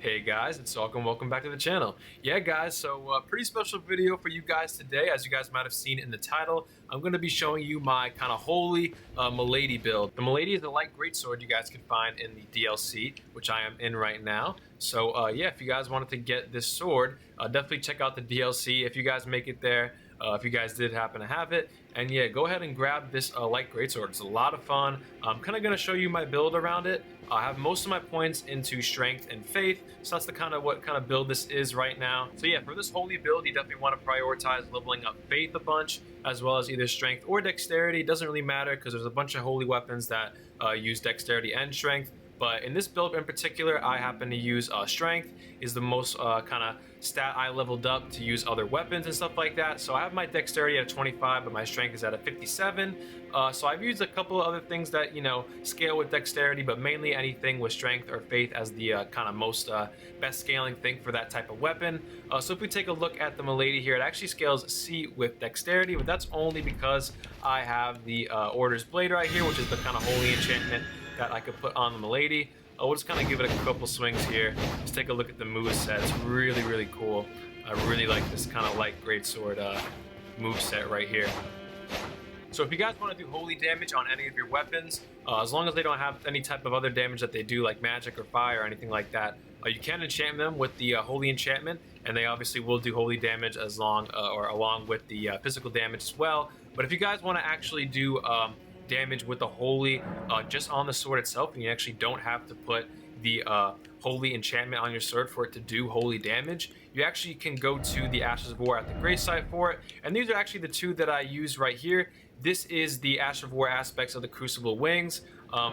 Hey guys, it's Salk, welcome back to the channel. Yeah guys, so pretty special video for you guys today. As you guys might have seen in the title, I'm going to be showing you my kind of holy Milady build. The Milady is a light greatsword you guys can find in the DLC, which I am in right now. So yeah, if you guys wanted to get this sword, definitely check out the DLC if you guys make it there. If you guys did happen to have it, and yeah, go ahead and grab this light greatsword. It's a lot of fun. I'm kind of going to show you my build around it. I have most of my points into strength and faith, so that's what kind of build this is right now. So yeah, for this holy build, you definitely want to prioritize leveling up faith a bunch, as well as either strength or dexterity. It doesn't really matter because there's a bunch of holy weapons that use dexterity and strength. But in this build in particular, I happen to use strength is the most kind of stat I leveled up to use other weapons and stuff like that. So I have my dexterity at 25, but my strength is at a 57. So I've used a couple of other things that, you know, scale with dexterity, but mainly anything with strength or faith as the kind of most best scaling thing for that type of weapon. So if we take a look at the Milady here, it actually scales C with dexterity, but that's only because I have the Order's Blade right here, which is the kind of holy enchantment that I could put on the Milady. We'll just kind of give it a couple swings here. Just take a look at the moveset. It's really, really cool. I really like this kind of light greatsword moveset right here. So if you guys want to do holy damage on any of your weapons, as long as they don't have any type of other damage that they do, like magic or fire or anything like that, you can enchant them with the holy enchantment, and they obviously will do holy damage as long or along with the physical damage as well. But if you guys want to actually do damage with the holy just on the sword itself, and you actually don't have to put the holy enchantment on your sword for it to do holy damage, you actually can go to the Ashes of War at the grave site for it. And these are actually the two that I use right here. This is the Ash of War aspects of the Crucible wings,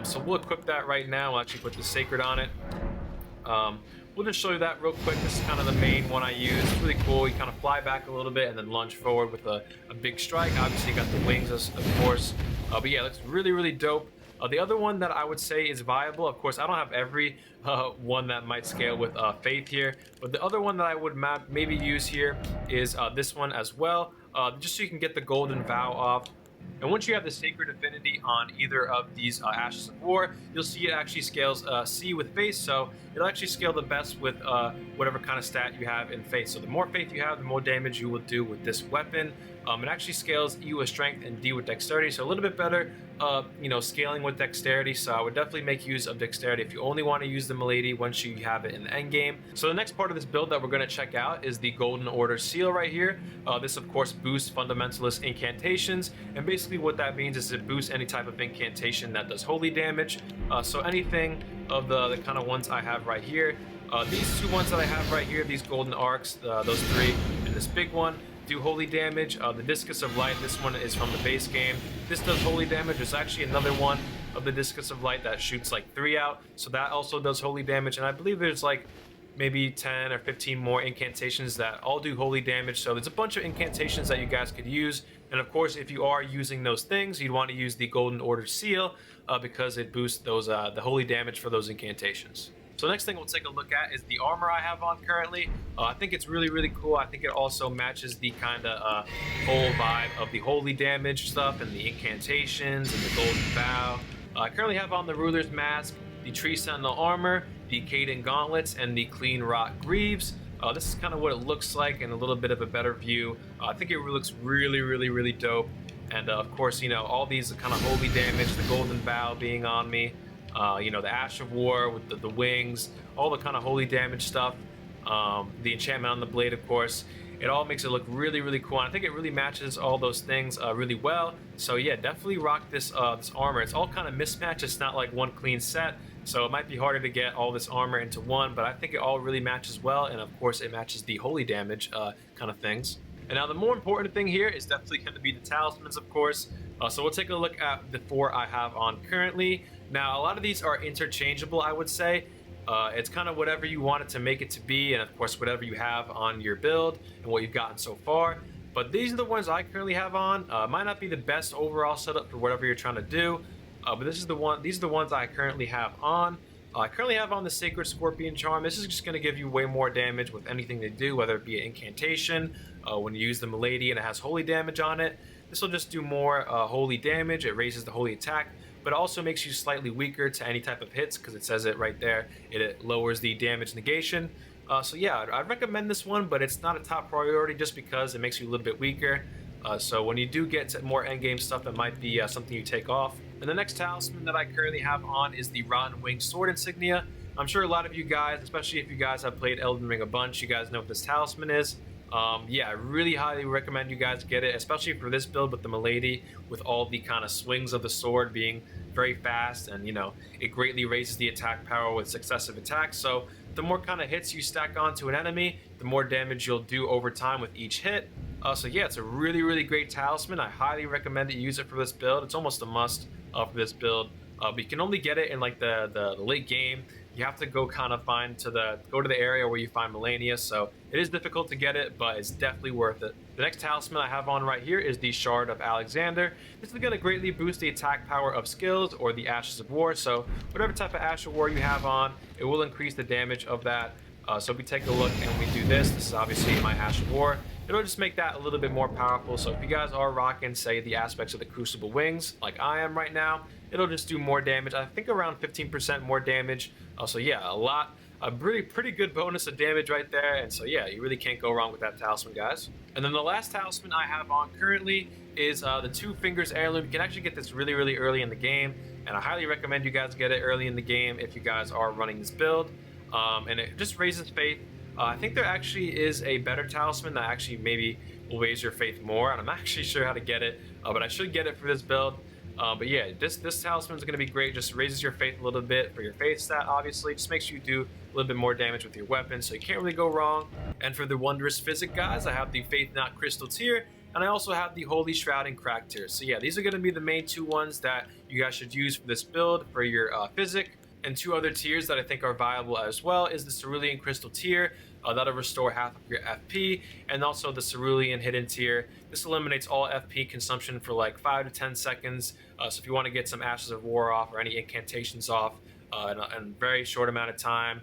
so we'll equip that right now. We'll actually put the sacred on it. We'll just show you that real quick. This is kind of the main one I use. It's really cool. You kind of fly back a little bit and then lunge forward with a big strike. Obviously you got the wings, of course. But yeah, it looks really, really dope. The other one that I would say is viable, of course, I don't have every one that might scale with faith here, but the other one that I would maybe use here is this one as well, just so you can get the golden vow off. And once you have the Sacred Affinity on either of these Ashes of War, you'll see it actually scales C with Faith, so it'll actually scale the best with whatever kind of stat you have in Faith. So the more Faith you have, the more damage you will do with this weapon. It actually scales E with Strength and D with Dexterity, so a little bit better, you know, scaling with Dexterity. So I would definitely make use of Dexterity if you only want to use the Milady once you have it in the end game. So the next part of this build that we're going to check out is the Golden Order Seal right here. This of course boosts Fundamentalist incantations, and basically what that means is it boosts any type of incantation that does holy damage. So anything of the kind of ones I have right here, these two ones that I have right here, these golden arcs, those three, and this big one, do holy damage. The Discus of Light, this one is from the base game. This does holy damage. There's actually another one of the Discus of Light that shoots like 3 out, so that also does holy damage. And I believe there's like maybe 10 or 15 more incantations that all do holy damage. So there's a bunch of incantations that you guys could use. And of course, if you are using those things, you'd want to use the Golden Order Seal because it boosts those the holy damage for those incantations. So next thing we'll take a look at is the armor I have on currently. I think it's really, really cool. I think it also matches the kind of whole vibe of the holy damage stuff and the incantations and the golden vow. I currently have on the Ruler's Mask, the Tree Sentinel armor, the Caden gauntlets, and the Clean Rock greaves. This is kind of what it looks like in a little bit of a better view. I think it looks really, really, really dope. And of course, you know, all these kind of holy damage, the golden vow being on me. You know, the Ash of War with the wings, all the kind of holy damage stuff, the enchantment on the blade, of course. It all makes it look really, really cool. And I think it really matches all those things really well. So yeah, definitely rock this this armor. It's all kind of mismatched. It's not like one clean set, so it might be harder to get all this armor into one, but I think it all really matches well. And of course, it matches the holy damage kind of things. And now the more important thing here is definitely going to be the talismans, of course. So we'll take a look at the 4 I have on currently. Now, a lot of these are interchangeable, I would say. It's kind of whatever you want it to make it to be, and of course, whatever you have on your build and what you've gotten so far. But these are the ones I currently have on. Might not be the best overall setup for whatever you're trying to do, but these are the ones I currently have on. I currently have on the Sacred Scorpion Charm. This is just going to give you way more damage with anything they do, whether it be an incantation, when you use the Milady and it has holy damage on it. This will just do more holy damage. It raises the holy attack. but it also makes you slightly weaker to any type of hits because it says it right there. It lowers the damage negation. So yeah, I'd recommend this one, but it's not a top priority just because it makes you a little bit weaker. So when you do get to more endgame stuff, it might be something you take off. And the next talisman that I currently have on is the Rotten Wing Sword Insignia. I'm sure a lot of you guys, especially if you guys have played Elden Ring a bunch, you guys know what this talisman is. Yeah, I really highly recommend you guys get it, especially for this build with the Milady, with all the kind of swings of the sword being very fast, and you know, it greatly raises the attack power with successive attacks. So the more kind of hits you stack onto an enemy, the more damage you'll do over time with each hit. So yeah, it's a really great talisman. I highly recommend that you use it for this build. It's almost a must for this build, but you can only get it in like the late game. You have to go kind of go to the area where you find Milady, so it is difficult to get it, but it's definitely worth it. The next talisman I have on right here is the Shard of Alexander. This is going to greatly boost the attack power of skills or the Ashes of War, so whatever type of Ash of War you have on, it will increase the damage of that. So if we take a look and we do this is obviously my Ash of War. It'll just make that a little bit more powerful. So if you guys are rocking, say, the aspects of the Crucible Wings, like I am right now, it'll just do more damage. I think around 15% more damage. So yeah, a pretty good bonus of damage right there. And so yeah, you really can't go wrong with that talisman, guys. And then the last talisman I have on currently is the Two Fingers Heirloom. You can actually get this really early in the game, and I highly recommend you guys get it early in the game if you guys are running this build. And it just raises faith. I think there actually is a better talisman that actually maybe will raise your faith more, and I'm actually sure how to get it, but I should get it for this build. But yeah, this talisman is going to be great. Just raises your faith a little bit for your faith stat, obviously. Just makes you do a little bit more damage with your weapon, so you can't really go wrong. And for the Wondrous Physick, guys, I have the Faith Not Crystal tier, and I also have the Holy Shroud and Crack tier. So yeah, these are going to be the main two ones that you guys should use for this build for your Physick. And two other tiers that I think are viable as well is the Cerulean Crystal tier. That'll restore half of your FP, and also the Cerulean Hidden tier. This eliminates all FP consumption for like 5 to 10 seconds. So if you want to get some Ashes of War off or any incantations off in a very short amount of time,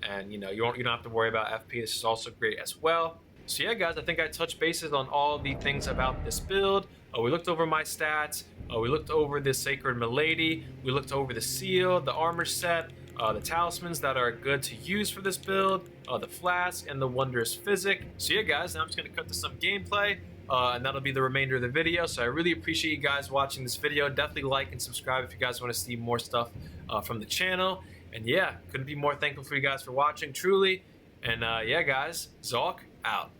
and you know you don't have to worry about FP, this is also great as well. So yeah, guys, I think I touched bases on all the things about this build. We looked over my stats. We looked over the Sacred Milady. We looked over the seal, the armor set, the talismans that are good to use for this build, the flask, and the Wondrous Physick. So yeah, guys, now I'm just going to cut to some gameplay, and that'll be the remainder of the video. So I really appreciate you guys watching this video. Definitely like and subscribe if you guys want to see more stuff from the channel. And yeah, couldn't be more thankful for you guys for watching, truly. And yeah, guys, Zalk out.